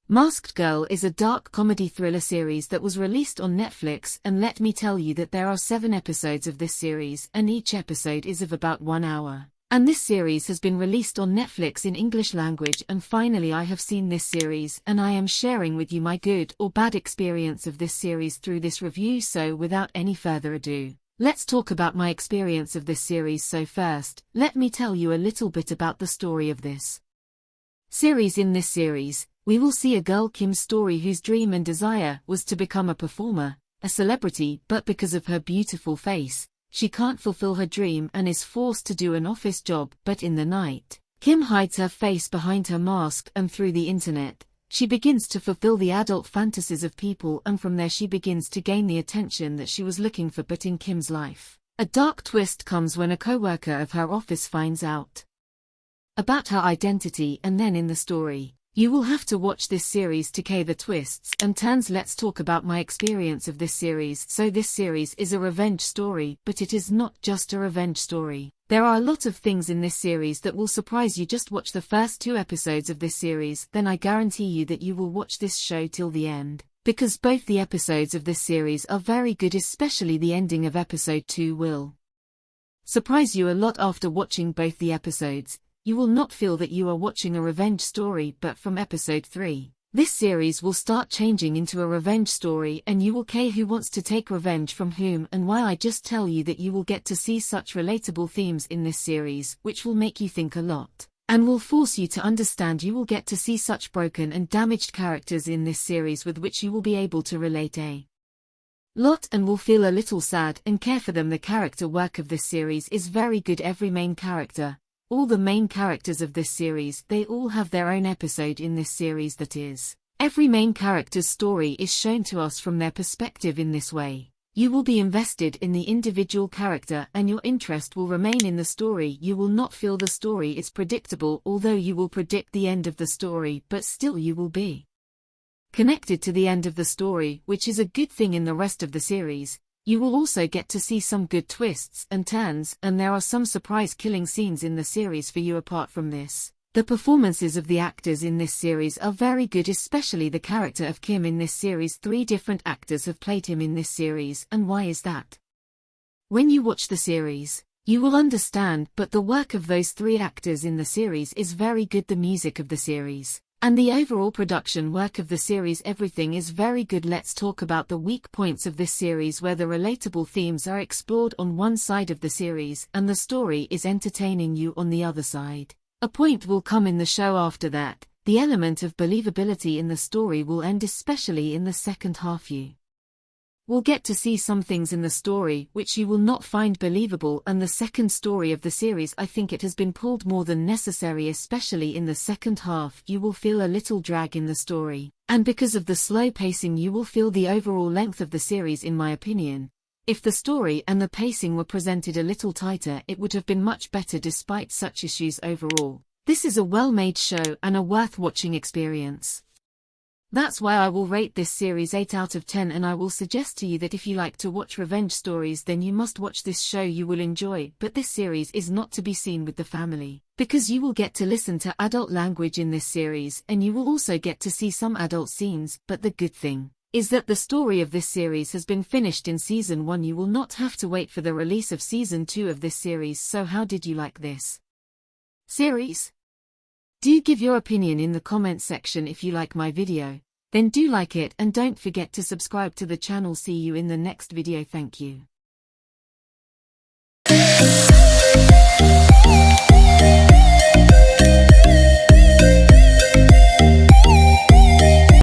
Masked Girl is a dark comedy thriller series that was released on Netflix, and let me tell you that there are 7 episodes of this series and each episode is of about 1 hour. And this series has been released on Netflix in English language, and finally I have seen this series and I am sharing with you my good or bad experience of this series through this review. So without any further ado, let's talk about my experience of this series. So first, let me tell you a little bit about the story of this series. In this series, we will see a girl Kim's story whose dream and desire was to become a performer, a celebrity, but because of her beautiful face, she can't fulfill her dream and is forced to do an office job. But in the night, Kim hides her face behind her mask, and through the internet, she begins to fulfill the adult fantasies of people, and from there she begins to gain the attention that she was looking for. But in Kim's life, a dark twist comes when a co-worker of her office finds out about her identity, and then in the story, you will have to watch this series to catch the twists and turns. Let's talk about my experience of this series. So this series is a revenge story, but it is not just a revenge story. There are a lot of things in this series that will surprise you. Just watch the first 2 episodes of this series, then I guarantee you that you will watch this show till the end, because both the episodes of this series are very good, especially the ending of episode 2 will surprise you a lot. After watching both the episodes, you will not feel that you are watching a revenge story, but from episode 3, this series will start changing into a revenge story, and you will care who wants to take revenge from whom and why. I just tell you that you will get to see such relatable themes in this series, which will make you think a lot and will force you to understand. You will get to see such broken and damaged characters in this series with which you will be able to relate a lot and will feel a little sad and care for them. The character work of this series is very good. Every main character, all the main characters of this series, they all have their own episode in this series. That is, every main character's story is shown to us from their perspective. In this way, you will be invested in the individual character and your interest will remain in the story. You will not feel the story is predictable, although you will predict the end of the story, but still you will be connected to the end of the story, which is a good thing. In the rest of the series, you will also get to see some good twists and turns, and there are some surprise killing scenes in the series for you. Apart from this, the performances of the actors in this series are very good, especially the character of Kim in this series. 3 different actors have played him in this series, and why is that? When you watch the series, you will understand, but the work of those 3 actors in the series is very good. The music of the series and the overall production work of the series, everything is very good. Let's talk about the weak points of this series, where the relatable themes are explored on one side of the series and the story is entertaining you on the other side. A point will come in the show after that. The element of believability in the story will end, especially in the second half. You will get to see some things in the story which you will not find believable, and the second story of the series, I think it has been pulled more than necessary, especially in the second half. You will feel a little drag in the story, and because of the slow pacing you will feel the overall length of the series. In my opinion, if the story and the pacing were presented a little tighter, it would have been much better. Despite such issues, overall, this is a well-made show and a worth watching experience. That's why I will rate this series 8 out of 10, and I will suggest to you that if you like to watch revenge stories, then you must watch this show. You will enjoy, but this series is not to be seen with the family, because you will get to listen to adult language in this series, and you will also get to see some adult scenes. But the good thing is that the story of this series has been finished in season 1. You will not have to wait for the release of season 2 of this series. So how did you like this series? Do give your opinion in the comment section. If you like my video, then do like it and don't forget to subscribe to the channel. See you in the next video. Thank you.